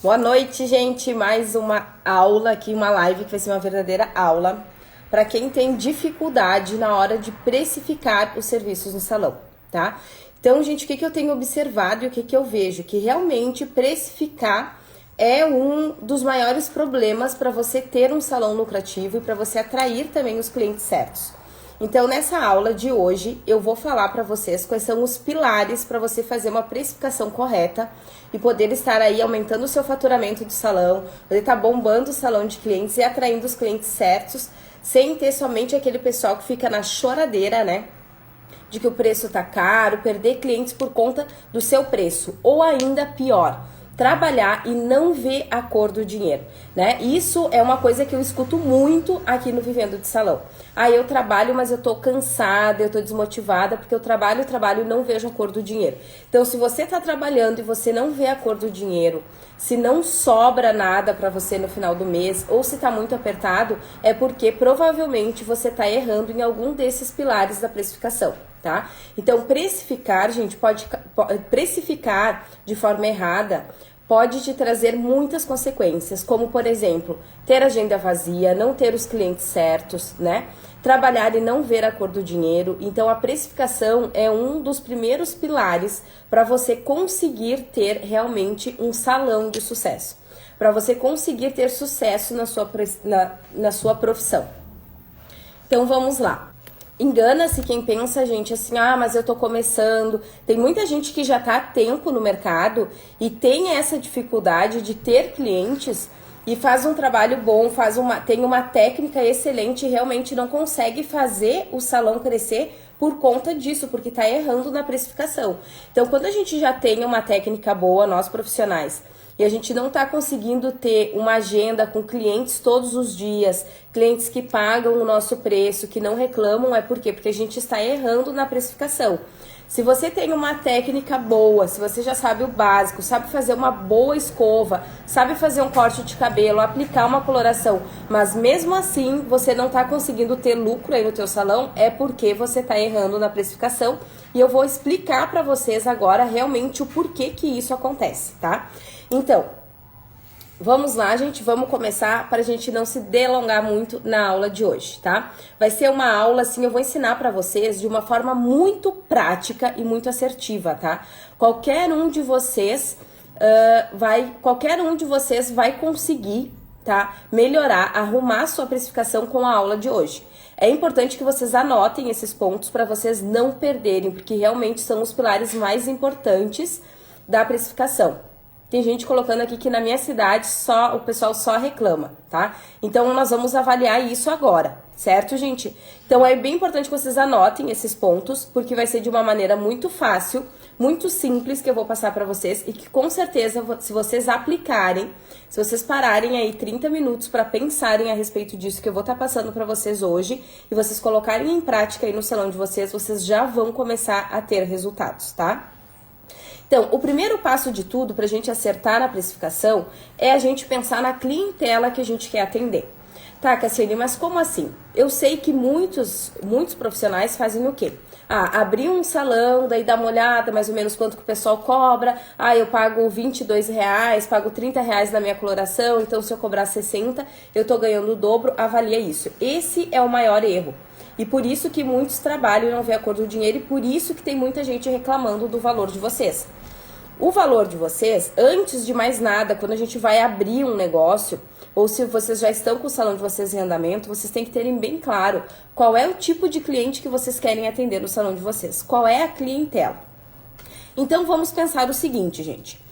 Boa noite, gente. Mais uma aula aqui, uma live que vai ser uma verdadeira aula para quem tem dificuldade na hora de precificar os serviços no salão, tá? Então, gente, o que eu tenho observado e o que eu vejo? Que realmente precificar é um dos maiores problemas para você ter um salão lucrativo e para você atrair também os clientes certos. Então, nessa aula de hoje, eu vou falar para vocês quais são os pilares para você fazer uma precificação correta e poder estar aí aumentando o seu faturamento do salão, poder estar bombando o salão de clientes e atraindo os clientes certos, sem ter somente aquele pessoal que fica na choradeira, né? De que o preço tá caro, perder clientes por conta do seu preço. Ou ainda pior, trabalhar e não ver a cor do dinheiro, né? Isso é uma coisa que eu escuto muito aqui no Vivendo de Salão. Eu trabalho, mas eu tô cansada, eu tô desmotivada, porque eu trabalho e não vejo a cor do dinheiro. Então, se você tá trabalhando e você não vê a cor do dinheiro, se não sobra nada para você no final do mês, ou se tá muito apertado, é porque provavelmente você tá errando em algum desses pilares da precificação, tá? Então, precificar, gente, precificar de forma errada pode te trazer muitas consequências, como, por exemplo, ter agenda vazia, não ter os clientes certos, né? Trabalhar e não ver a cor do dinheiro. Então, a precificação é um dos primeiros pilares para você conseguir ter realmente um salão de sucesso, para você conseguir ter sucesso na sua profissão. Então, vamos lá. Engana-se quem pensa, gente, assim, mas eu tô começando. Tem muita gente que já tá há tempo no mercado e tem essa dificuldade de ter clientes e faz um trabalho bom, tem uma técnica excelente e realmente não consegue fazer o salão crescer por conta disso, porque tá errando na precificação. Então, quando a gente já tem uma técnica boa, nós profissionais, e a gente não está conseguindo ter uma agenda com clientes todos os dias, clientes que pagam o nosso preço, que não reclamam, é por quê? Porque a gente está errando na precificação. Se você tem uma técnica boa, se você já sabe o básico, sabe fazer uma boa escova, sabe fazer um corte de cabelo, aplicar uma coloração, mas mesmo assim você não está conseguindo ter lucro aí no teu salão, é porque você está errando na precificação. E eu vou explicar para vocês agora realmente o porquê que isso acontece, tá? Então, vamos lá, gente, vamos começar para a gente não se delongar muito na aula de hoje, tá? Vai ser uma aula, assim, eu vou ensinar para vocês de uma forma muito prática e muito assertiva, tá? Qualquer um de vocês vai conseguir, tá? Melhorar, arrumar sua precificação com a aula de hoje. É importante que vocês anotem esses pontos para vocês não perderem, porque realmente são os pilares mais importantes da precificação. Tem gente colocando aqui que na minha cidade o pessoal só reclama, tá? Então, nós vamos avaliar isso agora, certo, gente? Então, é bem importante que vocês anotem esses pontos, porque vai ser de uma maneira muito fácil, muito simples que eu vou passar pra vocês e que com certeza, se vocês aplicarem, se vocês pararem aí 30 minutos pra pensarem a respeito disso que eu vou estar passando pra vocês hoje e vocês colocarem em prática aí no salão de vocês já vão começar a ter resultados, tá? Então, o primeiro passo de tudo para a gente acertar na precificação é a gente pensar na clientela que a gente quer atender. Tá, Cassiane, mas como assim? Eu sei que muitos profissionais fazem o quê? Abrir um salão, daí dá uma olhada mais ou menos quanto que o pessoal cobra. Eu pago R$22, pago R$30 na minha coloração, então se eu cobrar 60, eu tô ganhando o dobro, avalia isso. Esse é o maior erro. E por isso que muitos trabalham e não vê a cor do dinheiro e por isso que tem muita gente reclamando do valor de vocês. O valor de vocês, antes de mais nada, quando a gente vai abrir um negócio, ou se vocês já estão com o salão de vocês em andamento, vocês têm que terem bem claro qual é o tipo de cliente que vocês querem atender no salão de vocês. Qual é a clientela? Então vamos pensar o seguinte, gente.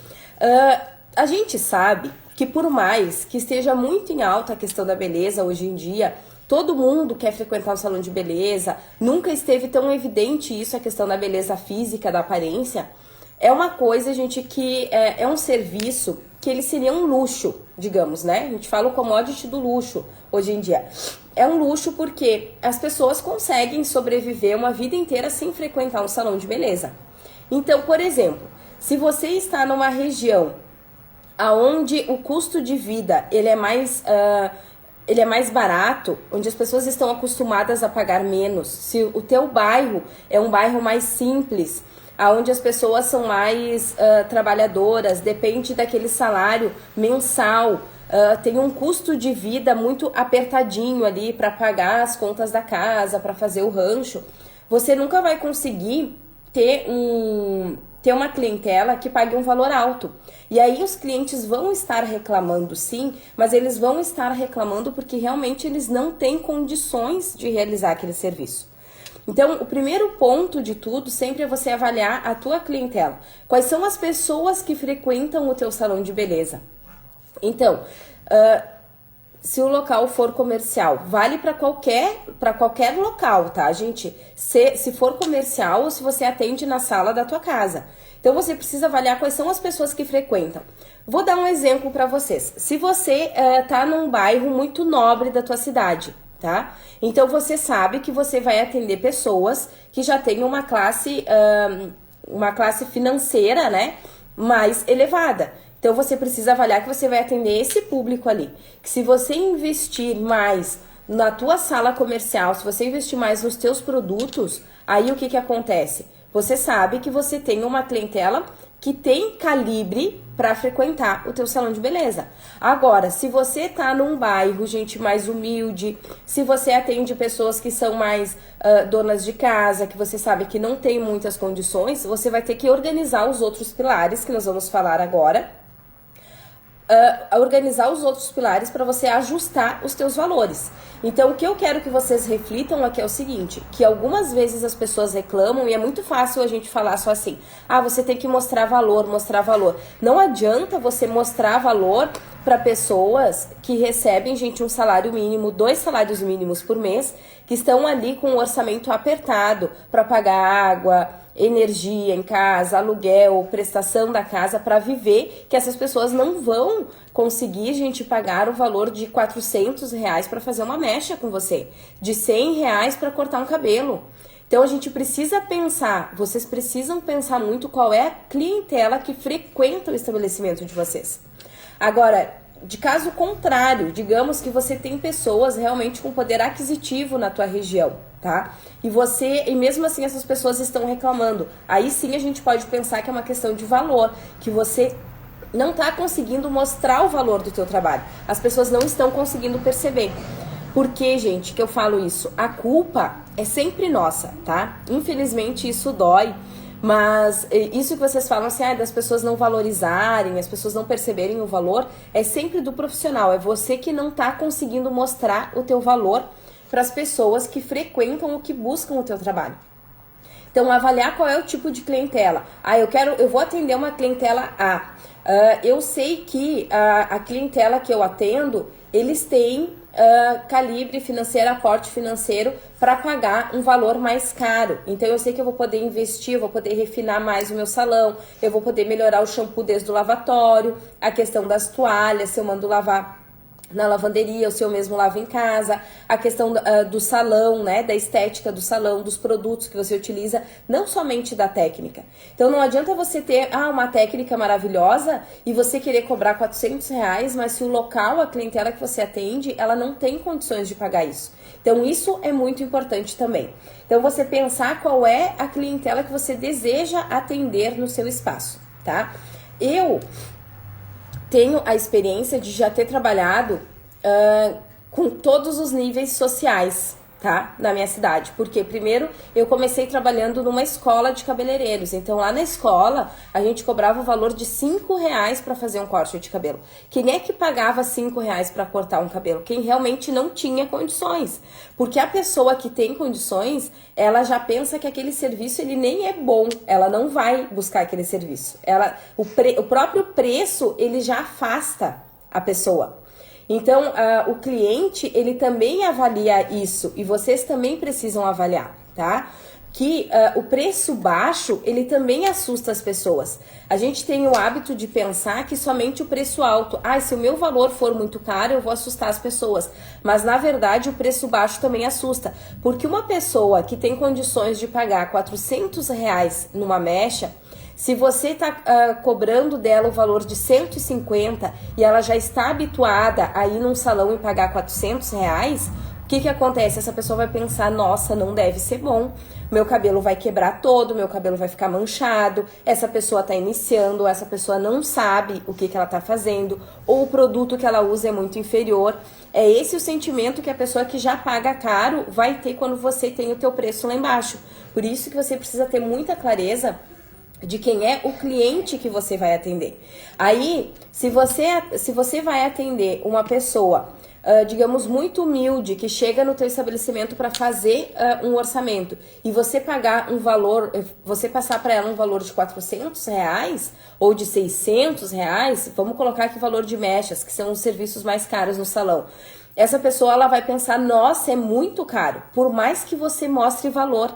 A gente sabe que por mais que esteja muito em alta a questão da beleza hoje em dia, todo mundo quer frequentar um salão de beleza, nunca esteve tão evidente isso, a questão da beleza física, da aparência. É uma coisa, gente, que é um serviço que ele seria um luxo, digamos, né? A gente fala o commodity do luxo hoje em dia. É um luxo porque as pessoas conseguem sobreviver uma vida inteira sem frequentar um salão de beleza. Então, por exemplo, se você está numa região onde o custo de vida ele é mais barato, onde as pessoas estão acostumadas a pagar menos, se o teu bairro é um bairro mais simples, onde as pessoas são mais trabalhadoras, depende daquele salário mensal, tem um custo de vida muito apertadinho ali para pagar as contas da casa, para fazer o rancho, você nunca vai conseguir ter uma clientela que pague um valor alto. E aí os clientes vão estar reclamando sim, mas eles vão estar reclamando porque realmente eles não têm condições de realizar aquele serviço. Então, o primeiro ponto de tudo sempre é você avaliar a tua clientela. Quais são as pessoas que frequentam o teu salão de beleza? Então, se o local for comercial, vale para qualquer local, tá, gente? Se for comercial ou se você atende na sala da tua casa. Então, você precisa avaliar quais são as pessoas que frequentam. Vou dar um exemplo para vocês. Se você tá num bairro muito nobre da tua cidade, tá? Então, você sabe que você vai atender pessoas que já têm uma classe financeira, né, mais elevada. Então, você precisa avaliar que você vai atender esse público ali. Que se você investir mais na tua sala comercial, se você investir mais nos teus produtos, aí o que acontece? Você sabe que você tem uma clientela que tem calibre para frequentar o teu salão de beleza. Agora, se você tá num bairro, gente mais humilde, se você atende pessoas que são mais donas de casa, que você sabe que não tem muitas condições, você vai ter que organizar os outros pilares que nós vamos falar agora, organizar os outros pilares para você ajustar os teus valores. Então, o que eu quero que vocês reflitam aqui é o seguinte, que algumas vezes as pessoas reclamam e é muito fácil a gente falar só assim, você tem que mostrar valor. Não adianta você mostrar valor para pessoas que recebem, gente, um salário mínimo, 2 salários mínimos por mês, que estão ali com um orçamento apertado para pagar água, energia em casa, aluguel, prestação da casa para viver, que essas pessoas não vão conseguir, gente, pagar o valor de R$400 para fazer uma mecha com você, de R$100 para cortar um cabelo. Então a gente precisa pensar, vocês precisam pensar muito qual é a clientela que frequenta o estabelecimento de vocês. Agora, de caso contrário, digamos que você tem pessoas realmente com poder aquisitivo na tua região, tá? E mesmo assim essas pessoas estão reclamando. Aí sim a gente pode pensar que é uma questão de valor, que você não está conseguindo mostrar o valor do teu trabalho. As pessoas não estão conseguindo perceber. Por que, gente, que eu falo isso? A culpa é sempre nossa, tá? Infelizmente isso dói. Mas isso que vocês falam assim, das pessoas não valorizarem, as pessoas não perceberem o valor, é sempre do profissional. É você que não está conseguindo mostrar o teu valor para as pessoas que frequentam ou que buscam o teu trabalho. Então, avaliar qual é o tipo de clientela. Eu vou atender uma clientela A. Eu sei que a clientela que eu atendo, eles têm calibre financeiro, aporte financeiro para pagar um valor mais caro. Então eu sei que eu vou poder investir, eu vou poder refinar mais o meu salão, eu vou poder melhorar o shampoo desde o lavatório, a questão das toalhas, se eu mando lavar na lavanderia, ou se eu mesmo lavo em casa, a questão do salão, né, da estética do salão, dos produtos que você utiliza, não somente da técnica. Então não adianta você ter uma técnica maravilhosa e você querer cobrar R$400, mas se o local, a clientela que você atende, ela não tem condições de pagar isso. Então isso é muito importante também. Então você pensar qual é a clientela que você deseja atender no seu espaço, tá? Eu tenho a experiência de já ter trabalhado com todos os níveis sociais, tá? Na minha cidade. Porque primeiro eu comecei trabalhando numa escola de cabeleireiros. Então lá na escola a gente cobrava o valor de R$5 para fazer um corte de cabelo. Quem é que pagava R$5 para cortar um cabelo? Quem realmente não tinha condições. Porque a pessoa que tem condições, ela já pensa que aquele serviço ele nem é bom. Ela não vai buscar aquele serviço. O próprio preço ele já afasta a pessoa. Então, o cliente, ele também avalia isso e vocês também precisam avaliar, tá? Que o preço baixo, ele também assusta as pessoas. A gente tem o hábito de pensar que somente o preço alto, se o meu valor for muito caro, eu vou assustar as pessoas. Mas, na verdade, o preço baixo também assusta. Porque uma pessoa que tem condições de pagar R$400 numa mecha, se você está cobrando dela o valor de 150 e ela já está habituada a ir num salão e pagar R$400, o que acontece? Essa pessoa vai pensar, nossa, não deve ser bom, meu cabelo vai quebrar todo, meu cabelo vai ficar manchado, essa pessoa tá iniciando, essa pessoa não sabe o que ela tá fazendo, ou o produto que ela usa é muito inferior. É esse o sentimento que a pessoa que já paga caro vai ter quando você tem o teu preço lá embaixo. Por isso que você precisa ter muita clareza de quem é o cliente que você vai atender. Aí, se você vai atender uma pessoa, digamos, muito humilde, que chega no teu estabelecimento para fazer um orçamento, e você pagar um valor, você passar para ela um valor de R$400 ou de R$600, vamos colocar aqui o valor de mechas, que são os serviços mais caros no salão. Essa pessoa, ela vai pensar, nossa, é muito caro, por mais que você mostre valor.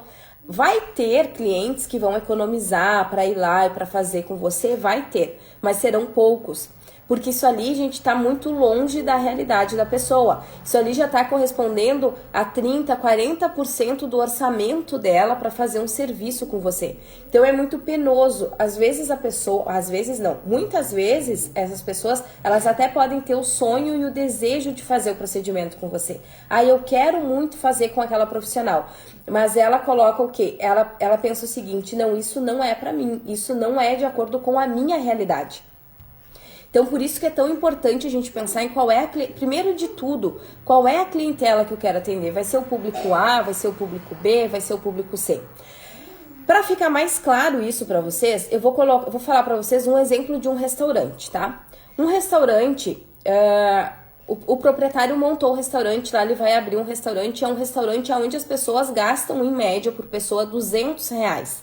Vai ter clientes que vão economizar para ir lá e para fazer com você, vai ter, mas serão poucos. Porque isso ali, gente, está muito longe da realidade da pessoa. Isso ali já está correspondendo a 30%, 40% do orçamento dela para fazer um serviço com você. Então é muito penoso. Às vezes a pessoa, às vezes não, muitas vezes essas pessoas, elas até podem ter o sonho e o desejo de fazer o procedimento com você. Aí eu quero muito fazer com aquela profissional. Mas ela coloca o quê? Ela pensa o seguinte, não, isso não é para mim, isso não é de acordo com a minha realidade. Então, por isso que é tão importante a gente pensar em qual é primeiro de tudo, qual é a clientela que eu quero atender. Vai ser o público A, vai ser o público B, vai ser o público C. Para ficar mais claro isso para vocês, eu vou falar para vocês um exemplo de um restaurante, tá? Um restaurante, o proprietário montou o restaurante lá, ele vai abrir um restaurante, é um restaurante onde as pessoas gastam, em média, por pessoa, R$200.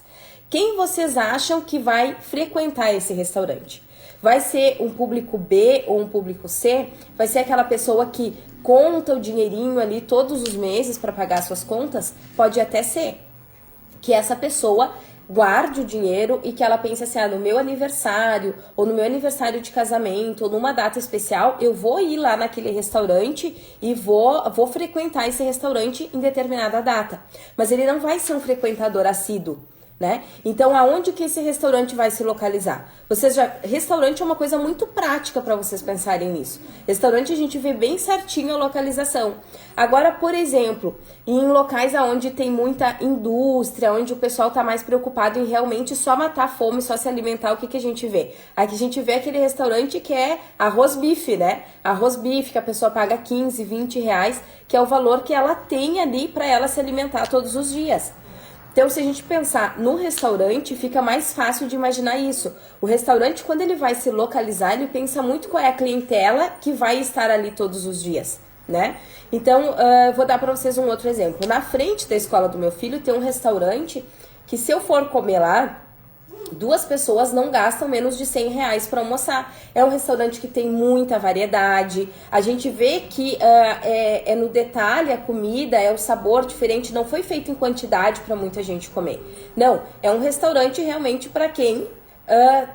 Quem vocês acham que vai frequentar esse restaurante? Vai ser um público B ou um público C? Vai ser aquela pessoa que conta o dinheirinho ali todos os meses para pagar suas contas? Pode até ser que essa pessoa guarde o dinheiro e que ela pense assim, no meu aniversário, ou no meu aniversário de casamento, ou numa data especial, eu vou ir lá naquele restaurante e vou frequentar esse restaurante em determinada data. Mas ele não vai ser um frequentador assíduo, né? Então, aonde que esse restaurante vai se localizar? Restaurante é uma coisa muito prática para vocês pensarem nisso. Restaurante a gente vê bem certinho a localização. Agora, por exemplo, em locais onde tem muita indústria, onde o pessoal está mais preocupado em realmente só matar a fome, só se alimentar, o que a gente vê? Aqui a gente vê aquele restaurante que é arroz bife, né? Arroz bife, que a pessoa paga 15, 20 reais, que é o valor que ela tem ali para ela se alimentar todos os dias. Então, se a gente pensar no restaurante, fica mais fácil de imaginar isso. O restaurante, quando ele vai se localizar, ele pensa muito qual é a clientela que vai estar ali todos os dias, né? Então, vou dar para vocês um outro exemplo. Na frente da escola do meu filho tem um restaurante que, se eu for comer lá, 2 pessoas não gastam menos de R$100 para almoçar. É um restaurante que tem muita variedade. A gente vê que é no detalhe a comida, é o sabor diferente. Não foi feito em quantidade para muita gente comer. Não, é um restaurante realmente para quem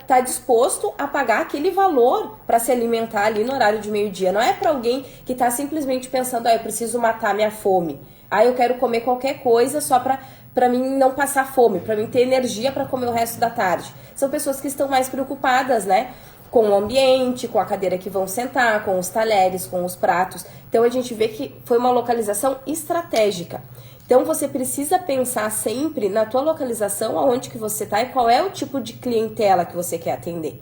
tá disposto a pagar aquele valor para se alimentar ali no horário de meio-dia. Não é para alguém que tá simplesmente pensando, eu preciso matar minha fome. Eu quero comer qualquer coisa só para mim não passar fome, para mim ter energia para comer o resto da tarde. São pessoas que estão mais preocupadas, né? Com o ambiente, com a cadeira que vão sentar, com os talheres, com os pratos. Então a gente vê que foi uma localização estratégica. Então você precisa pensar sempre na tua localização, aonde que você está e qual é o tipo de clientela que você quer atender.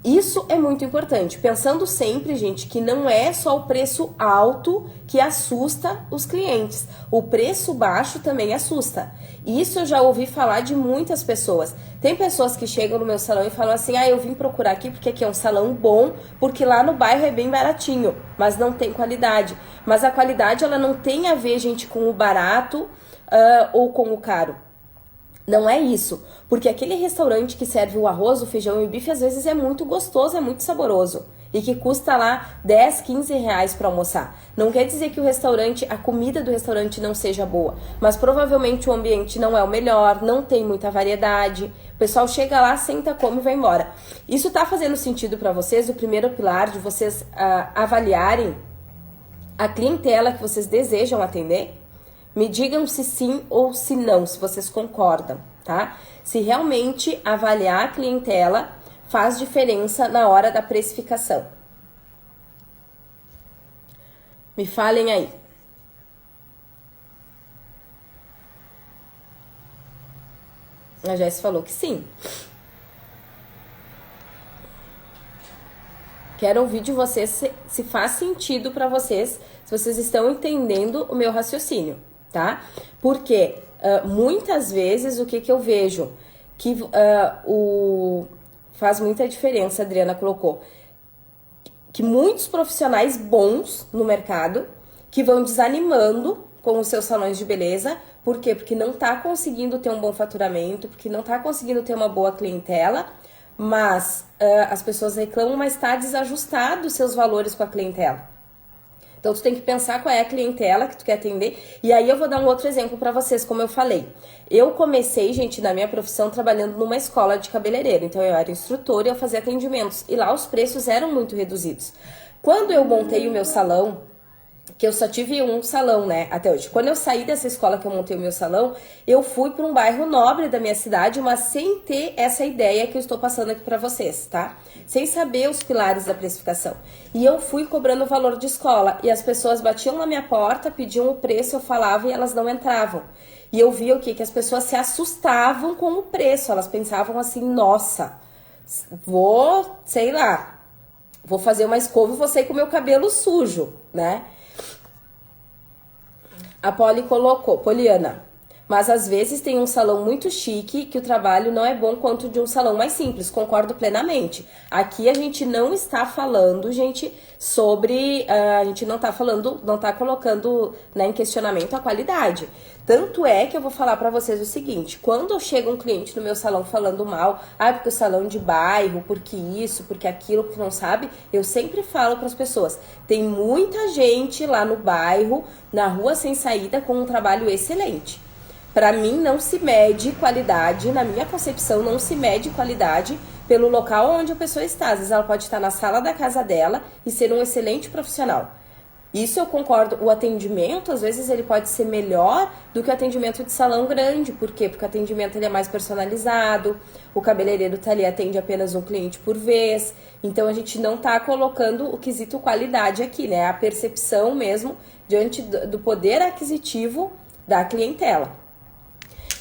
Isso é muito importante, pensando sempre, gente, que não é só o preço alto que assusta os clientes. O preço baixo também assusta. Isso eu já ouvi falar de muitas pessoas. Tem pessoas que chegam no meu salão e falam assim, eu vim procurar aqui porque aqui é um salão bom, porque lá no bairro é bem baratinho, mas não tem qualidade. Mas a qualidade, ela não tem a ver, gente, com o barato ou com o caro. Não é isso, porque aquele restaurante que serve o arroz, o feijão e o bife, às vezes é muito gostoso, é muito saboroso. E que custa lá 10, 15 reais para almoçar. Não quer dizer que a comida do restaurante não seja boa, mas provavelmente o ambiente não é o melhor, não tem muita variedade. O pessoal chega lá, senta, come e vai embora. Isso tá fazendo sentido para vocês? O primeiro pilar de vocês avaliarem a clientela que vocês desejam atender? Me digam se sim ou se não, se vocês concordam, tá? Se realmente avaliar a clientela faz diferença na hora da precificação. Me falem aí. A Jéssica falou que sim. Quero ouvir de vocês se faz sentido para vocês, se vocês estão entendendo o meu raciocínio, tá? Porque muitas vezes o que eu vejo que faz muita diferença, a Adriana colocou, que muitos profissionais bons no mercado que vão desanimando com os seus salões de beleza. Por quê? Porque não tá conseguindo ter um bom faturamento, porque não tá conseguindo ter uma boa clientela, mas as pessoas reclamam, mas tá desajustado os seus valores com a clientela. Então, tu tem que pensar qual é a clientela que tu quer atender. E aí eu vou dar um outro exemplo para vocês, como eu falei. Eu comecei, gente, na minha profissão, trabalhando numa escola de cabeleireiro. Então, eu era instrutora e eu fazia atendimentos. E lá os preços eram muito reduzidos. Quando eu montei o meu salão, que eu só tive um salão, né, até hoje. Quando eu saí dessa escola que eu montei o meu salão, eu fui para um bairro nobre da minha cidade, mas sem ter essa ideia que eu estou passando aqui para vocês, tá? Sem saber os pilares da precificação. E eu fui cobrando o valor de escola, e as pessoas batiam na minha porta, pediam o preço, eu falava e elas não entravam. E eu via o quê? Que as pessoas se assustavam com o preço, elas pensavam assim, nossa, vou, sei lá, vou fazer uma escova e vou sair com o meu cabelo sujo, né? A Polly colocou, Poliana, mas às vezes tem um salão muito chique que o trabalho não é bom quanto de um salão mais simples, concordo plenamente. Aqui a gente não está falando, gente, sobre, a gente não está falando, não está colocando, né, em questionamento a qualidade. Tanto é que eu vou falar pra vocês o seguinte, quando chega um cliente no meu salão falando mal, porque o salão de bairro, porque isso, porque aquilo, porque não sabe, eu sempre falo pras pessoas, tem muita gente lá no bairro, na rua sem saída, com um trabalho excelente. Pra mim não se mede qualidade, na minha concepção não se mede qualidade pelo local onde a pessoa está. Às vezes ela pode estar na sala da casa dela e ser um excelente profissional. Isso eu concordo. O atendimento, às vezes, ele pode ser melhor do que o atendimento de salão grande. Por quê? Porque o atendimento ele é mais personalizado, o cabeleireiro tá ali, atende apenas um cliente por vez. Então, a gente não tá colocando o quesito qualidade aqui, né? A percepção mesmo diante do poder aquisitivo da clientela.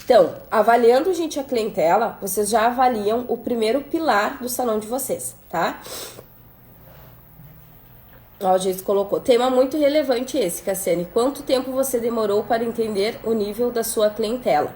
Então, avaliando, gente, a clientela, vocês já avaliam o primeiro pilar do salão de vocês, tá? Ó, o Geis colocou, tema muito relevante esse, Cassiane. Quanto tempo você demorou para entender o nível da sua clientela?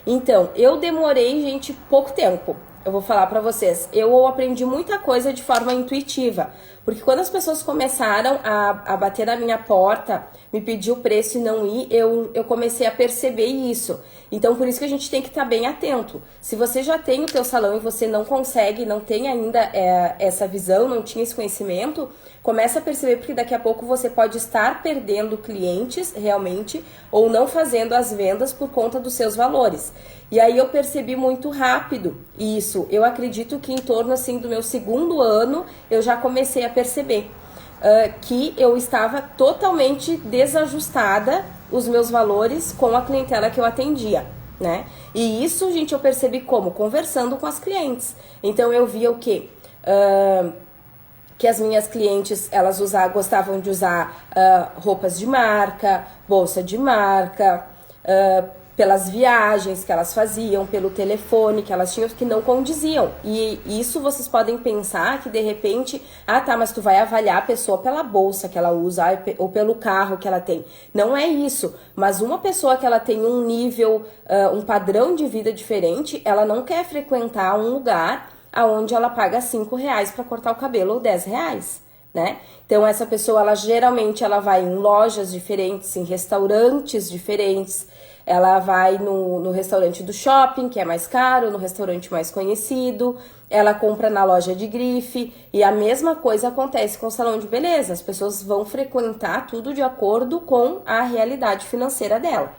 Então, eu demorei, gente, pouco tempo. Eu vou falar pra vocês. Eu aprendi muita coisa de forma intuitiva. Porque quando as pessoas começaram a bater na minha porta, me pedir o preço e não ir, eu comecei a perceber isso. Então, por isso que a gente tem que estar bem atento. Se você já tem o teu salão e você não consegue, não tem ainda essa visão, não tinha esse conhecimento, começa a perceber, porque daqui a pouco você pode estar perdendo clientes realmente ou não fazendo as vendas por conta dos seus valores. E aí eu percebi muito rápido isso. Eu acredito que em torno assim do meu segundo ano eu já comecei a perceber que eu estava totalmente desajustada os meus valores com a clientela que eu atendia, né? E isso, gente, eu percebi como? Conversando com as clientes. Então eu via o quê? Que as minhas clientes, elas gostavam de usar roupas de marca, bolsa de marca, pelas viagens que elas faziam, pelo telefone que elas tinham, que não condiziam. E isso vocês podem pensar que de repente, mas tu vai avaliar a pessoa pela bolsa que ela usa ou pelo carro que ela tem. Não é isso, mas uma pessoa que ela tem um nível, um padrão de vida diferente, ela não quer frequentar um lugar aonde ela paga R$5 para cortar o cabelo ou R$10, né? Então essa pessoa, ela geralmente ela vai em lojas diferentes, em restaurantes diferentes, ela vai no restaurante do shopping, que é mais caro, no restaurante mais conhecido, ela compra na loja de grife, e a mesma coisa acontece com o salão de beleza, as pessoas vão frequentar tudo de acordo com a realidade financeira dela.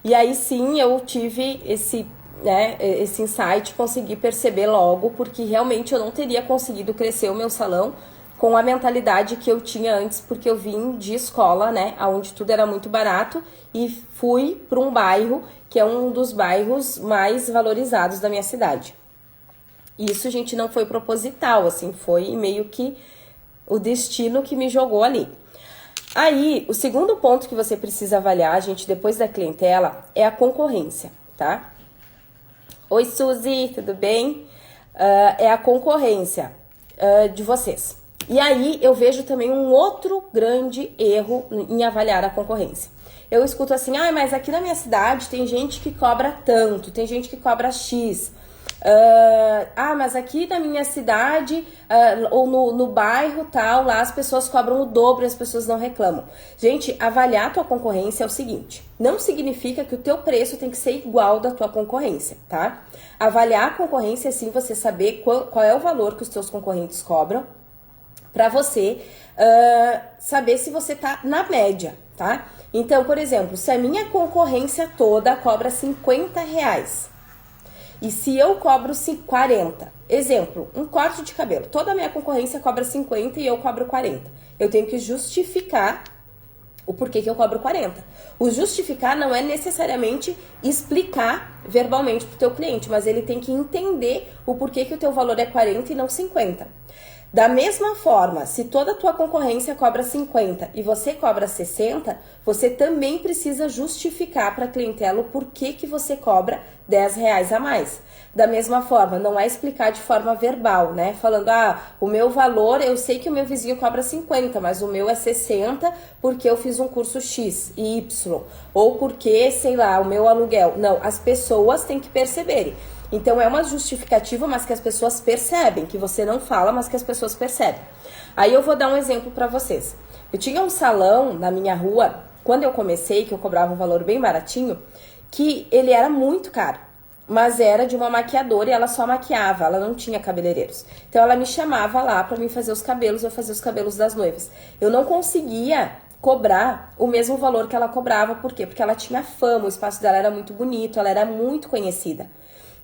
E aí sim eu tive esse insight, consegui perceber logo, porque realmente eu não teria conseguido crescer o meu salão com a mentalidade que eu tinha antes, porque eu vim de escola, né, onde tudo era muito barato, e fui para um bairro que é um dos bairros mais valorizados da minha cidade. Isso, gente, não foi proposital, assim, foi meio que o destino que me jogou ali. Aí, o segundo ponto que você precisa avaliar, gente, depois da clientela, é a concorrência, tá? Oi, Suzy, tudo bem? É a concorrência de vocês. E aí eu vejo também um outro grande erro em avaliar a concorrência. Eu escuto assim, mas aqui na minha cidade tem gente que cobra tanto, tem gente que cobra X. Mas aqui na minha cidade ou no bairro tal, lá as pessoas cobram o dobro e as pessoas não reclamam. Gente, avaliar a tua concorrência é o seguinte, não significa que o teu preço tem que ser igual da tua concorrência, tá? Avaliar a concorrência é sim você saber qual é o valor que os teus concorrentes cobram, para você saber se você tá na média, tá? Então, por exemplo, se a minha concorrência toda cobra R$50, e se eu cobro 40, exemplo, um corte de cabelo, toda a minha concorrência cobra 50 e eu cobro 40. Eu tenho que justificar o porquê que eu cobro 40. O justificar não é necessariamente explicar verbalmente pro teu cliente, mas ele tem que entender o porquê que o teu valor é 40 e não 50. Da mesma forma, se toda a tua concorrência cobra 50 e você cobra 60, você também precisa justificar para a clientela o porquê que você cobra R$10 a mais. Da mesma forma, não é explicar de forma verbal, né? Falando, o meu valor, eu sei que o meu vizinho cobra 50, mas o meu é 60 porque eu fiz um curso X e Y. Ou porque, sei lá, o meu aluguel. Não, as pessoas têm que perceberem. Então é uma justificativa, mas que as pessoas percebem, que você não fala, mas que as pessoas percebem. Aí eu vou dar um exemplo para vocês. Eu tinha um salão na minha rua, quando eu comecei, que eu cobrava um valor bem baratinho, que ele era muito caro, mas era de uma maquiadora e ela só maquiava, ela não tinha cabeleireiros. Então ela me chamava lá para mim fazer os cabelos, eu fazia os cabelos das noivas. Eu não conseguia cobrar o mesmo valor que ela cobrava, por quê? Porque ela tinha fama, o espaço dela era muito bonito, ela era muito conhecida.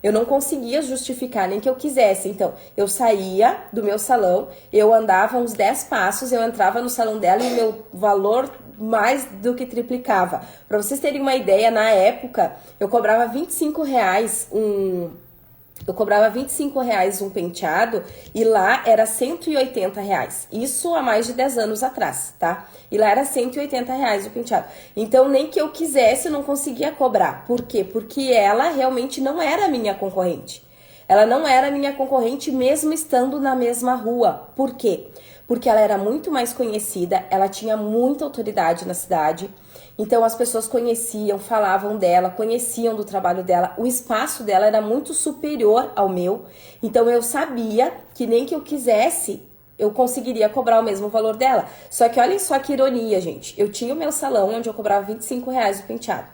Eu não conseguia justificar nem que eu quisesse. Então, eu saía do meu salão, eu andava uns 10 passos, eu entrava no salão dela e meu valor mais do que triplicava. Para vocês terem uma ideia, na época, eu cobrava R$25 um penteado e lá era R$180. Isso há mais de 10 anos atrás, tá? E lá era R$180 o penteado. Então, nem que eu quisesse, eu não conseguia cobrar. Por quê? Porque ela realmente não era minha concorrente. Ela não era minha concorrente mesmo estando na mesma rua. Por quê? Porque ela era muito mais conhecida, ela tinha muita autoridade na cidade. Então as pessoas conheciam, falavam dela, conheciam do trabalho dela, o espaço dela era muito superior ao meu, então eu sabia que nem que eu quisesse, eu conseguiria cobrar o mesmo valor dela. Só que olhem só que ironia, gente, eu tinha o meu salão onde eu cobrava R$25 o penteado.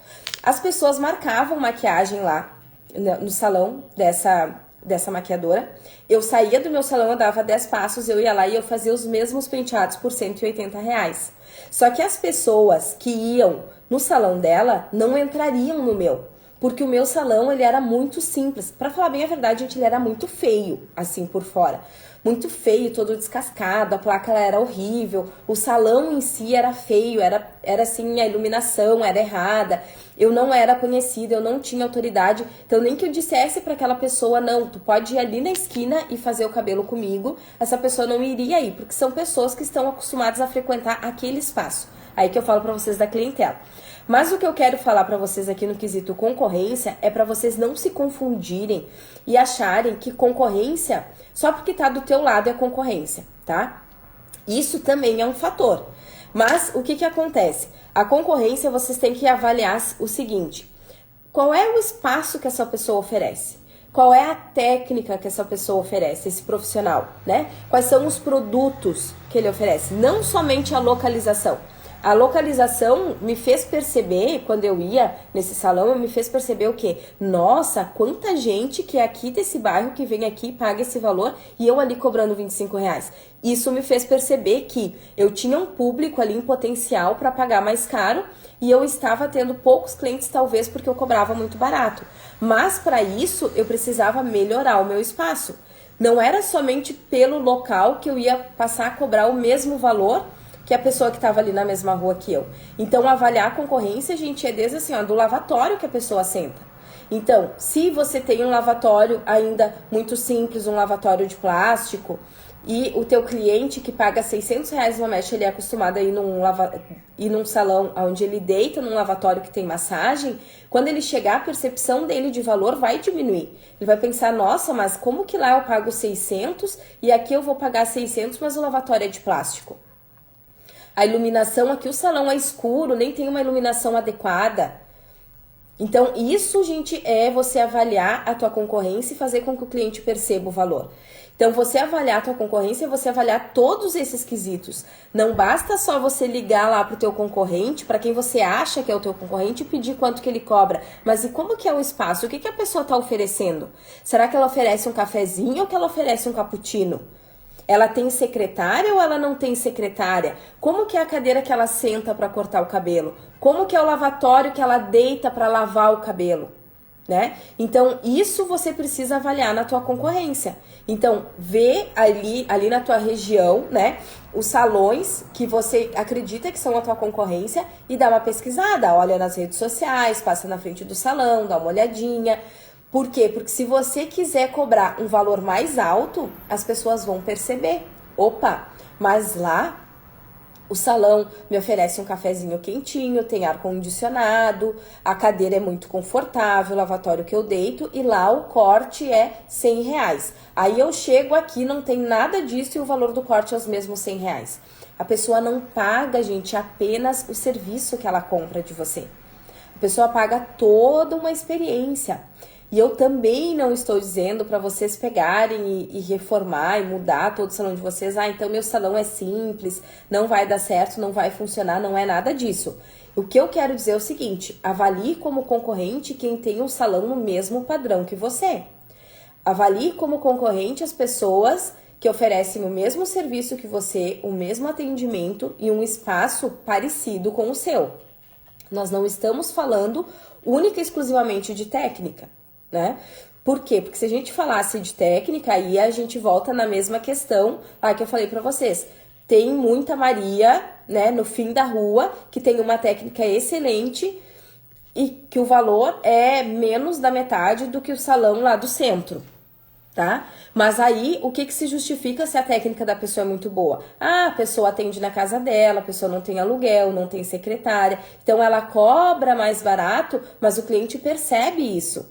As pessoas marcavam maquiagem lá no salão dessa maquiadora, eu saía do meu salão, andava 10 passos, eu ia lá e eu fazia os mesmos penteados por R$180. Só que as pessoas que iam no salão dela não entrariam no meu, porque o meu salão ele era muito simples. Pra falar bem a verdade, gente, ele era muito feio, assim, por fora. Muito feio, todo descascado, a placa ela era horrível, o salão em si era feio, era assim, a iluminação era errada, eu não era conhecida, eu não tinha autoridade, então nem que eu dissesse para aquela pessoa, não, tu pode ir ali na esquina e fazer o cabelo comigo, essa pessoa não iria ir, porque são pessoas que estão acostumadas a frequentar aquele espaço. Aí que eu falo para vocês da clientela. Mas o que eu quero falar para vocês aqui no quesito concorrência é para vocês não se confundirem e acharem que concorrência, só porque tá do teu lado é concorrência, tá? Isso também é um fator. Mas o que acontece? A concorrência vocês têm que avaliar o seguinte: qual é o espaço que essa pessoa oferece? Qual é a técnica que essa pessoa oferece, esse profissional, né? Quais são os produtos que ele oferece? Não somente a localização. A localização me fez perceber, quando eu ia nesse salão, me fez perceber o quê? Nossa, quanta gente que é aqui desse bairro que vem aqui e paga esse valor e eu ali cobrando R$25. Isso me fez perceber que eu tinha um público ali em potencial para pagar mais caro e eu estava tendo poucos clientes, talvez porque eu cobrava muito barato. Mas para isso eu precisava melhorar o meu espaço. Não era somente pelo local que eu ia passar a cobrar o mesmo valor que a pessoa que estava ali na mesma rua que eu. Então, avaliar a concorrência, gente, é desde assim, do lavatório que a pessoa senta. Então, se você tem um lavatório ainda muito simples, um lavatório de plástico, e o teu cliente que paga R$ 600 uma mecha, ele é acostumado a ir num salão onde ele deita num lavatório que tem massagem, quando ele chegar, a percepção dele de valor vai diminuir. Ele vai pensar, nossa, mas como que lá eu pago 600 e aqui eu vou pagar 600, mas o lavatório é de plástico? A iluminação aqui, o salão é escuro, nem tem uma iluminação adequada. Então, isso, gente, é você avaliar a tua concorrência e fazer com que o cliente perceba o valor. Então, você avaliar a tua concorrência é você avaliar todos esses quesitos. Não basta só você ligar lá pro teu concorrente, para quem você acha que é o teu concorrente, e pedir quanto que ele cobra. Mas e como que é o espaço? O que a pessoa está oferecendo? Será que ela oferece um cafezinho ou que ela oferece um cappuccino? Ela tem secretária ou ela não tem secretária? Como que é a cadeira que ela senta para cortar o cabelo? Como que é o lavatório que ela deita para lavar o cabelo? Né? Então, isso você precisa avaliar na tua concorrência. Então, vê ali na tua região, né, os salões que você acredita que são a tua concorrência e dá uma pesquisada. Olha nas redes sociais, passa na frente do salão, dá uma olhadinha. Por quê? Porque se você quiser cobrar um valor mais alto, as pessoas vão perceber. Opa, mas lá o salão me oferece um cafezinho quentinho, tem ar-condicionado, a cadeira é muito confortável, o lavatório que eu deito, e lá o corte é R$ 100. Aí eu chego aqui, não tem nada disso e o valor do corte é os mesmos R$ 100. A pessoa não paga, gente, apenas o serviço que ela compra de você. A pessoa paga toda uma experiência. E eu também não estou dizendo para vocês pegarem e reformar e mudar todo o salão de vocês. Ah, então meu salão é simples, não vai dar certo, não vai funcionar, não é nada disso. O que eu quero dizer é o seguinte, avalie como concorrente quem tem um salão no mesmo padrão que você. Avalie como concorrente as pessoas que oferecem o mesmo serviço que você, o mesmo atendimento e um espaço parecido com o seu. Nós não estamos falando única e exclusivamente de técnica, né? Por quê? Porque se a gente falasse de técnica, aí a gente volta na mesma questão lá que eu falei pra vocês. Tem muita Maria, né, no fim da rua, que tem uma técnica excelente e que o valor é menos da metade do que o salão lá do centro, tá? Mas aí, o que se justifica se a técnica da pessoa é muito boa? Ah, a pessoa atende na casa dela, a pessoa não tem aluguel, não tem secretária, então ela cobra mais barato, mas o cliente percebe isso.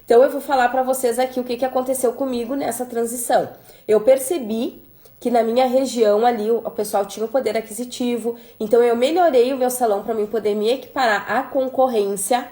Então, eu vou falar para vocês aqui o que aconteceu comigo nessa transição. Eu percebi que na minha região ali o pessoal tinha o poder aquisitivo, então eu melhorei o meu salão para mim poder me equiparar à concorrência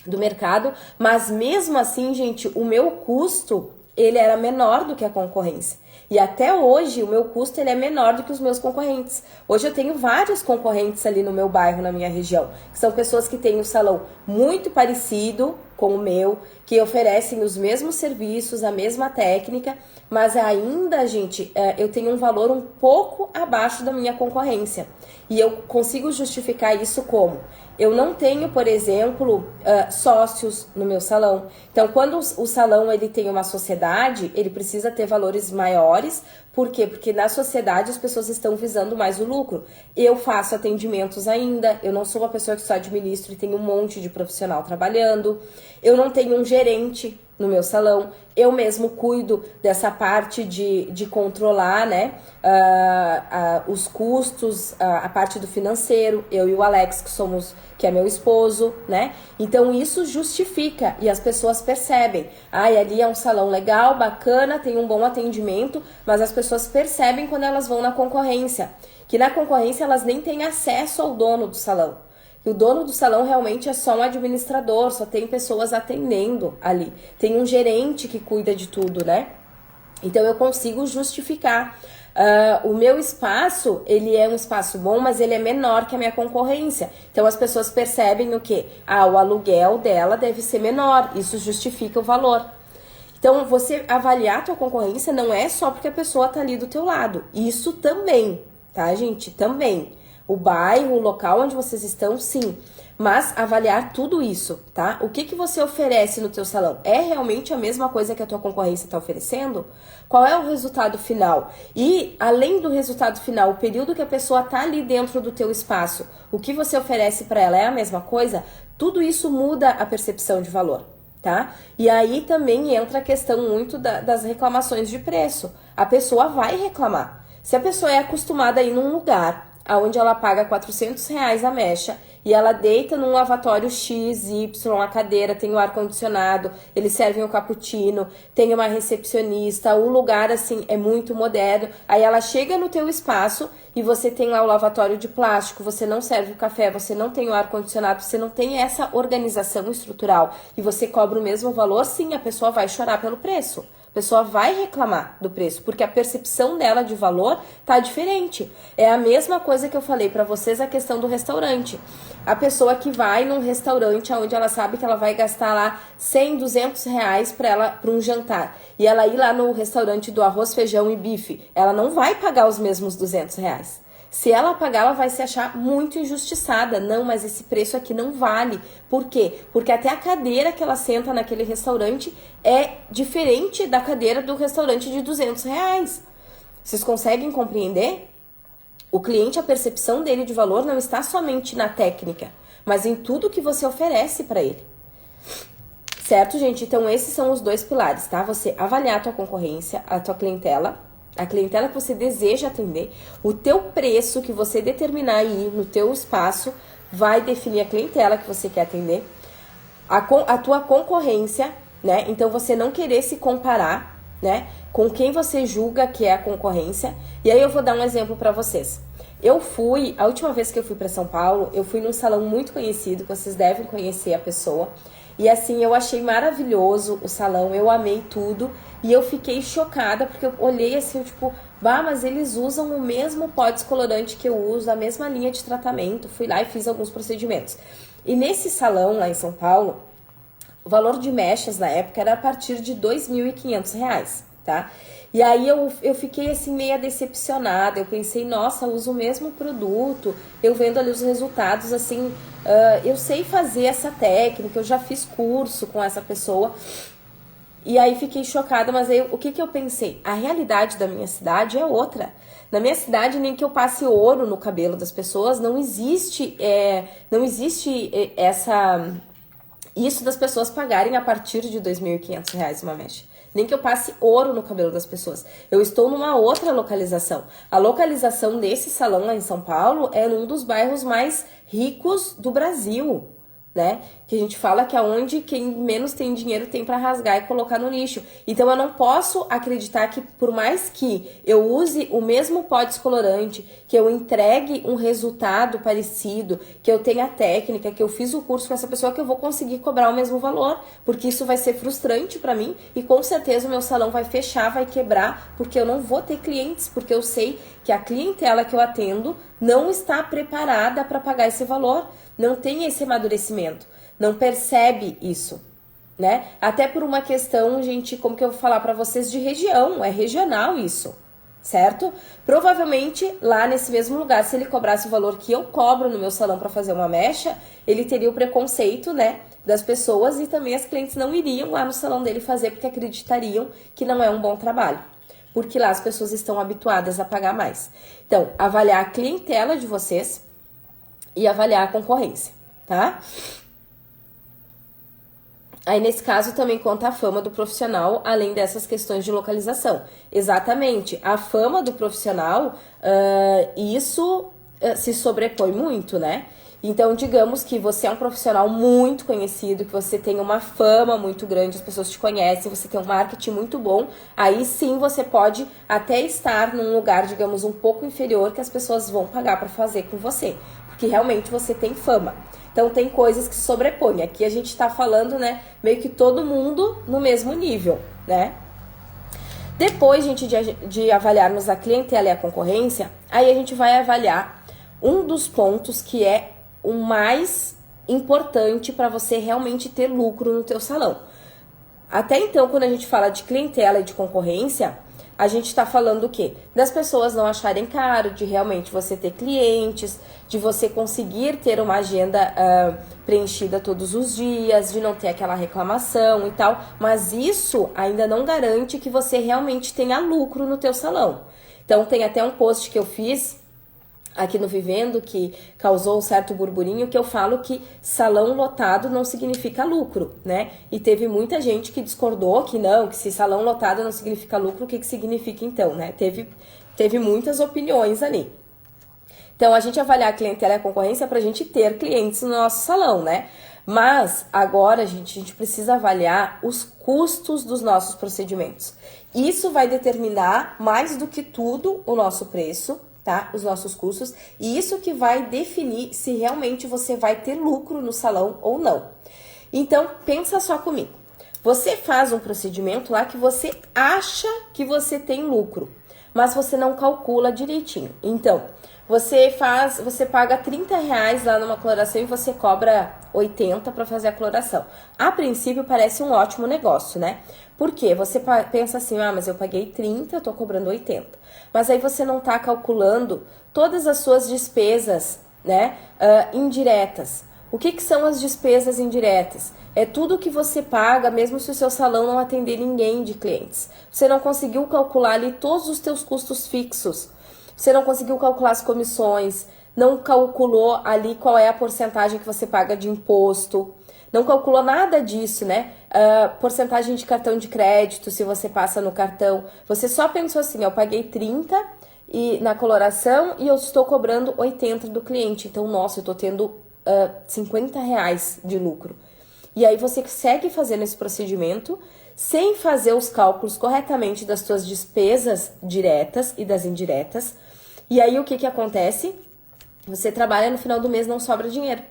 do mercado, mas mesmo assim, gente, o meu custo, ele era menor do que a concorrência. E até hoje, o meu custo ele é menor do que os meus concorrentes. Hoje eu tenho vários concorrentes ali no meu bairro, na minha região, que são pessoas que têm um salão muito parecido com o meu, que oferecem os mesmos serviços, a mesma técnica, mas ainda, gente, eu tenho um valor um pouco abaixo da minha concorrência. E eu consigo justificar isso como? Eu não tenho, por exemplo, sócios no meu salão. Então, quando o salão ele tem uma sociedade, ele precisa ter valores maiores. Por quê? Porque na sociedade as pessoas estão visando mais o lucro. Eu faço atendimentos ainda, eu não sou uma pessoa que só administro e tem um monte de profissional trabalhando. Eu não tenho um gerente no meu salão, eu mesmo cuido dessa parte de controlar, né, os custos, a parte do financeiro, eu e o Alex, que é meu esposo, né, então isso justifica e as pessoas percebem, ali é um salão legal, bacana, tem um bom atendimento, mas as pessoas percebem quando elas vão na concorrência, que na concorrência elas nem têm acesso ao dono do salão. E o dono do salão realmente é só um administrador, só tem pessoas atendendo ali. Tem um gerente que cuida de tudo, né? Então eu consigo justificar. O meu espaço, ele é um espaço bom, mas ele é menor que a minha concorrência. Então as pessoas percebem o quê? O aluguel dela deve ser menor, isso justifica o valor. Então você avaliar a tua concorrência não é só porque a pessoa tá ali do teu lado. Isso também, tá, gente? Também. O bairro, o local onde vocês estão, sim. Mas avaliar tudo isso, tá? O que você oferece no teu salão? É realmente a mesma coisa que a tua concorrência está oferecendo? Qual é o resultado final? E, além do resultado final, o período que a pessoa tá ali dentro do teu espaço, o que você oferece para ela é a mesma coisa? Tudo isso muda a percepção de valor, tá? E aí também entra a questão muito das reclamações de preço. a pessoa vai reclamar. Se a pessoa é acostumada a ir num lugar onde ela paga R$ 400 a mecha e ela deita num lavatório X, Y, a cadeira, tem o ar-condicionado, eles servem o cappuccino, tem uma recepcionista, o lugar, assim, é muito moderno. Aí ela chega no teu espaço e você tem lá o lavatório de plástico, você não serve o café, você não tem o ar-condicionado, você não tem essa organização estrutural e você cobra o mesmo valor, sim, a pessoa vai chorar pelo preço. A pessoa vai reclamar do preço, porque a percepção dela de valor tá diferente. É a mesma coisa que eu falei para vocês, a questão do restaurante. A pessoa que vai num restaurante onde ela sabe que ela vai gastar lá 100, 200 reais para um jantar, e ela ir lá no restaurante do arroz, feijão e bife, ela não vai pagar os mesmos 200 reais. Se ela pagar, ela vai se achar muito injustiçada. Não, mas esse preço aqui não vale. Por quê? Porque até a cadeira que ela senta naquele restaurante é diferente da cadeira do restaurante de 200 reais. Vocês conseguem compreender? O cliente, a percepção dele de valor não está somente na técnica, mas em tudo que você oferece para ele. Certo, gente? Então, esses são os dois pilares, tá? Você avaliar a tua concorrência, a tua clientela, a clientela que você deseja atender, o teu preço que você determinar aí no teu espaço vai definir a clientela que você quer atender, a tua concorrência, né? Então você não querer se comparar, né, com quem você julga que é a concorrência. E aí eu vou dar um exemplo para vocês. A última vez que eu fui para São Paulo, eu fui num salão muito conhecido, que vocês devem conhecer a pessoa. E assim, eu achei maravilhoso o salão, eu amei tudo. E eu fiquei chocada, porque eu olhei assim, tipo, mas eles usam o mesmo pó descolorante que eu uso, a mesma linha de tratamento. Fui lá e fiz alguns procedimentos. E nesse salão, lá em São Paulo, o valor de mechas na época era a partir de R$ 2.500, tá? E aí eu fiquei assim meio decepcionada, eu pensei, nossa, eu uso o mesmo produto, eu vendo ali os resultados, assim, eu sei fazer essa técnica, eu já fiz curso com essa pessoa. E aí fiquei chocada, mas aí o que eu pensei? A realidade da minha cidade é outra. Na minha cidade, nem que eu passe ouro no cabelo das pessoas, não existe isso das pessoas pagarem a partir de R$ 2.500 uma mecha. Nem que eu passe ouro no cabelo das pessoas. Eu estou numa outra localização. A localização desse salão lá em São Paulo é num dos bairros mais ricos do Brasil, né? Que a gente fala que é onde quem menos tem dinheiro tem para rasgar e colocar no lixo. Então eu não posso acreditar que, por mais que eu use o mesmo pó descolorante, que eu entregue um resultado parecido, que eu tenha técnica, que eu fiz o curso com essa pessoa, que eu vou conseguir cobrar o mesmo valor, porque isso vai ser frustrante para mim e com certeza o meu salão vai fechar, vai quebrar, porque eu não vou ter clientes, porque eu sei que a clientela que eu atendo não está preparada para pagar esse valor, não tem esse amadurecimento, não percebe isso, né? Até por uma questão, gente, como que eu vou falar para vocês, de região, é regional isso, certo? Provavelmente lá nesse mesmo lugar, se ele cobrasse o valor que eu cobro no meu salão para fazer uma mecha, ele teria o preconceito, né, das pessoas e também as clientes não iriam lá no salão dele fazer porque acreditariam que não é um bom trabalho. Porque lá as pessoas estão habituadas a pagar mais. Então, avaliar a clientela de vocês e avaliar a concorrência, tá? Aí, nesse caso, também conta a fama do profissional, além dessas questões de localização. Exatamente, a fama do profissional, isso se sobrepõe muito, né? Então, digamos que você é um profissional muito conhecido, que você tem uma fama muito grande, as pessoas te conhecem, você tem um marketing muito bom, aí sim você pode até estar num lugar, digamos, um pouco inferior que as pessoas vão pagar para fazer com você, porque realmente você tem fama. Então, tem coisas que sobrepõem. Aqui a gente tá falando, né, meio que todo mundo no mesmo nível, né? Depois, gente, de avaliarmos a clientela e a concorrência, aí a gente vai avaliar um dos pontos que é o mais importante para você realmente ter lucro no teu salão. Até então, quando a gente fala de clientela e de concorrência, a gente está falando o quê? Das pessoas não acharem caro, de realmente você ter clientes, de você conseguir ter uma agenda preenchida todos os dias, de não ter aquela reclamação e tal. Mas isso ainda não garante que você realmente tenha lucro no teu salão. Então, tem até um post que eu fiz aqui no Vivendo, que causou um certo burburinho, que eu falo que salão lotado não significa lucro, né? E teve muita gente que discordou que não, que se salão lotado não significa lucro, o que significa então, né? Teve muitas opiniões ali. Então, a gente avaliar a clientela e a concorrência para a gente ter clientes no nosso salão, né? Mas, agora, gente, a gente precisa avaliar os custos dos nossos procedimentos. Isso vai determinar, mais do que tudo, o nosso preço, tá? Os nossos custos. E isso que vai definir se realmente você vai ter lucro no salão ou não. Então, pensa só comigo. Você faz um procedimento lá que você acha que você tem lucro, mas você não calcula direitinho. Então, você paga R$30 lá numa coloração e você cobra 80 para fazer a coloração. A princípio parece um ótimo negócio, né? Porque você pensa assim, mas eu paguei 30, eu tô cobrando 80. Mas aí você não tá calculando todas as suas despesas, né, indiretas. O que são as despesas indiretas? É tudo que você paga, mesmo se o seu salão não atender ninguém de clientes. Você não conseguiu calcular ali todos os teus custos fixos. Você não conseguiu calcular as comissões, não calculou ali qual é a porcentagem que você paga de imposto, não calculou nada disso, né? Porcentagem de cartão de crédito, se você passa no cartão. Você só pensou assim, eu paguei 30 na coloração e eu estou cobrando 80 do cliente. Então, nossa, eu estou tendo R$50 de lucro. E aí você segue fazendo esse procedimento sem fazer os cálculos corretamente das suas despesas diretas e das indiretas. E aí o que acontece? Você trabalha, no final do mês não sobra dinheiro.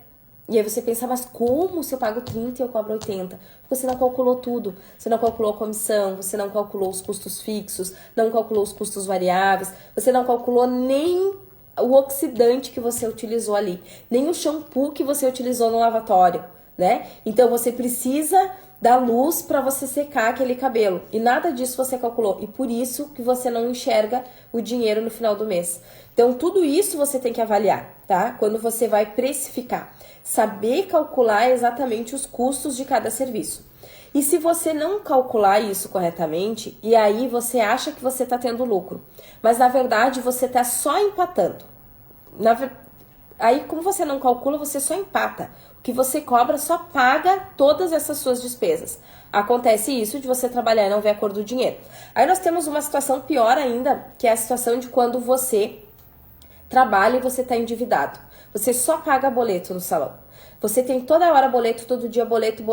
E aí você pensa, mas como se eu pago 30 e eu cobro 80? Porque você não calculou tudo. Você não calculou a comissão, você não calculou os custos fixos, não calculou os custos variáveis, você não calculou nem o oxidante que você utilizou ali, nem o shampoo que você utilizou no lavatório, né? Então você precisa dar luz para você secar aquele cabelo. E nada disso você calculou. E por isso que você não enxerga o dinheiro no final do mês. Então, tudo isso você tem que avaliar, tá? Quando você vai precificar. Saber calcular exatamente os custos de cada serviço. E se você não calcular isso corretamente, e aí você acha que você está tendo lucro, mas na verdade você está só empatando. Aí, como você não calcula, você só empata. O que você cobra só paga todas essas suas despesas. Acontece isso de você trabalhar e não ver a cor do dinheiro. Aí nós temos uma situação pior ainda, que é a situação de quando você trabalha e você está endividado. Você só paga boleto no salão. Você tem toda hora boleto, todo dia boleto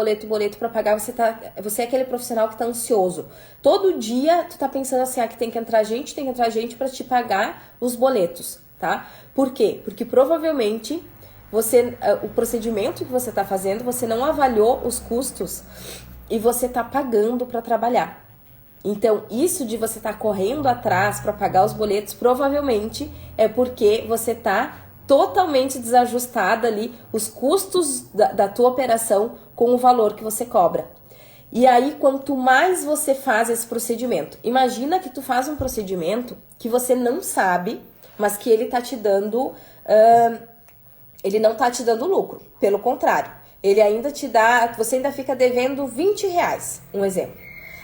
para pagar. Você é aquele profissional que tá ansioso. Todo dia tu tá pensando assim, que tem que entrar gente para te pagar os boletos, tá? Por quê? Porque provavelmente o procedimento que você tá fazendo, você não avaliou os custos e você tá pagando para trabalhar. Então, isso de você estar correndo atrás para pagar os boletos, provavelmente é porque você tá totalmente desajustada ali os custos da tua operação com o valor que você cobra. E aí, quanto mais você faz esse procedimento, imagina que tu faz um procedimento que você não sabe, mas que ele tá te dando, ele não tá te dando lucro, pelo contrário, ele ainda te dá, você ainda fica devendo R$20, um exemplo.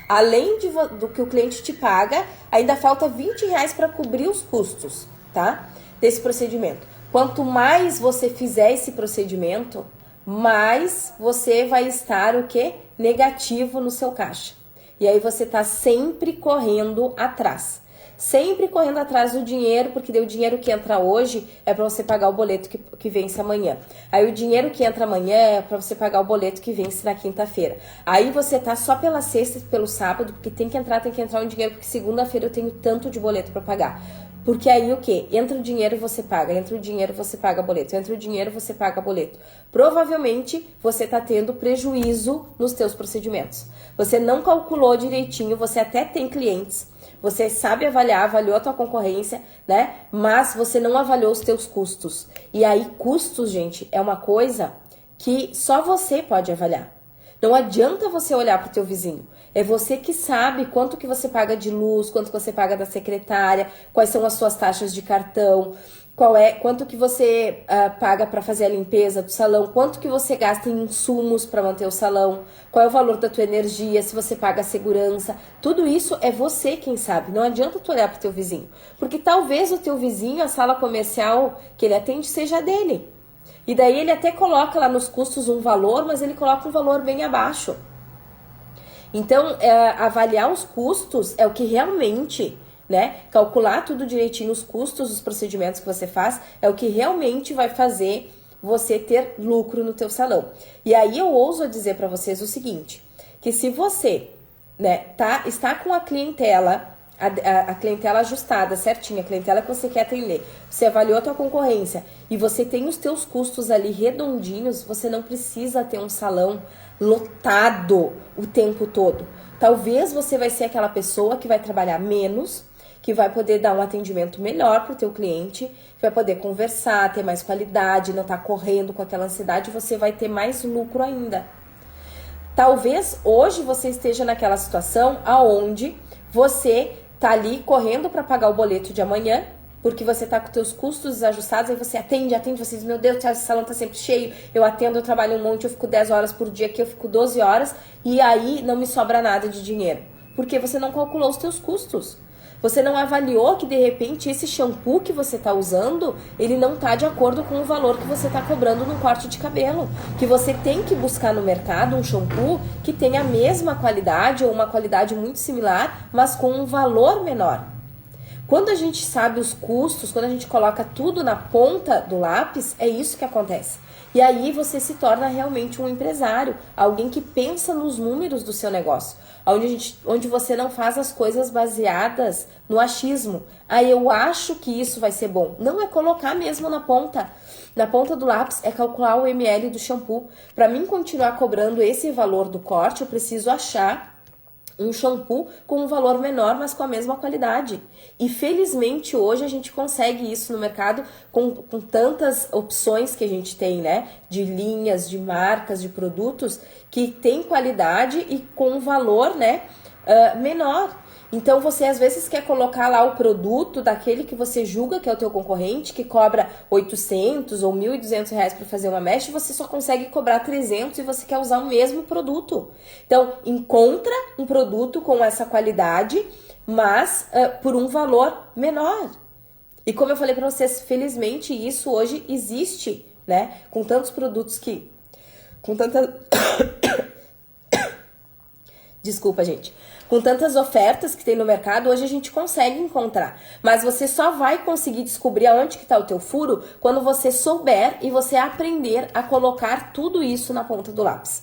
Além do que o cliente te paga, ainda falta R$20 para cobrir os custos, tá? Desse procedimento. Quanto mais você fizer esse procedimento, mais você vai estar o quê? Negativo no seu caixa. E aí você tá sempre correndo atrás. Sempre correndo atrás do dinheiro, porque daí o dinheiro que entra hoje é para você pagar o boleto que vence amanhã. Aí o dinheiro que entra amanhã é para você pagar o boleto que vence na quinta-feira. Aí você tá só pela sexta e pelo sábado, porque tem que entrar um dinheiro, porque segunda-feira eu tenho tanto de boleto para pagar. Porque aí o quê? Entra o dinheiro, você paga. Entra o dinheiro, você paga boleto. Entra o dinheiro, você paga boleto. Provavelmente, você está tendo prejuízo nos teus procedimentos. Você não calculou direitinho, você até tem clientes, você sabe avaliar, avaliou a tua concorrência, né? Mas você não avaliou os teus custos. E aí, custos, gente, é uma coisa que só você pode avaliar. Não adianta você olhar para o teu vizinho. É você que sabe quanto que você paga de luz, quanto que você paga da secretária, quais são as suas taxas de cartão, quanto que você paga para fazer a limpeza do salão, quanto que você gasta em insumos para manter o salão, qual é o valor da tua energia, se você paga a segurança, tudo isso é você quem sabe. Não adianta tu olhar pro teu vizinho, porque talvez o teu vizinho, a sala comercial que ele atende seja dele. E daí ele até coloca lá nos custos um valor, mas ele coloca um valor bem abaixo. Então, avaliar os custos é o que realmente, né, calcular tudo direitinho, os custos, os procedimentos que você faz, é o que realmente vai fazer você ter lucro no teu salão. E aí eu ouso dizer para vocês o seguinte, que se você, né, está com a clientela, a clientela ajustada, certinha, a clientela que você quer atender, você avaliou a tua concorrência e você tem os teus custos ali redondinhos, você não precisa ter um salão lotado o tempo todo. Talvez você vai ser aquela pessoa que vai trabalhar menos, que vai poder dar um atendimento melhor para o teu cliente, que vai poder conversar, ter mais qualidade, não estar correndo com aquela ansiedade, você vai ter mais lucro ainda. Talvez hoje você esteja naquela situação aonde você tá ali correndo para pagar o boleto de amanhã, porque você tá com teus custos desajustados, aí você atende, você diz, meu Deus, esse salão tá sempre cheio, eu atendo, eu trabalho um monte, eu fico 10 horas por dia aqui, eu fico 12 horas, e aí não me sobra nada de dinheiro, porque você não calculou os teus custos. Você não avaliou que, de repente, esse shampoo que você está usando, ele não está de acordo com o valor que você está cobrando no corte de cabelo. Que você tem que buscar no mercado um shampoo que tenha a mesma qualidade ou uma qualidade muito similar, mas com um valor menor. Quando a gente sabe os custos, quando a gente coloca tudo na ponta do lápis, é isso que acontece. E aí você se torna realmente um empresário, alguém que pensa nos números do seu negócio, onde você não faz as coisas baseadas no achismo. Aí eu acho que isso vai ser bom. Não, é colocar mesmo na ponta do lápis, é calcular o ml do shampoo. Para mim continuar cobrando esse valor do corte, eu preciso achar um shampoo com um valor menor, mas com a mesma qualidade. E felizmente hoje a gente consegue isso no mercado com tantas opções que a gente tem, né? De linhas, de marcas, de produtos que tem qualidade e com um valor, né, menor. Então você às vezes quer colocar lá o produto daquele que você julga que é o teu concorrente, que cobra 800 ou 1.200 reais para fazer uma mesh, você só consegue cobrar 300 e você quer usar o mesmo produto. Então encontra um produto com essa qualidade, mas por um valor menor. E como eu falei para vocês, felizmente isso hoje existe, né? Com tantos produtos que... Com tanta... Desculpa, gente. Com tantas ofertas que tem no mercado, hoje a gente consegue encontrar. Mas você só vai conseguir descobrir aonde que está o teu furo quando você souber e você aprender a colocar tudo isso na ponta do lápis.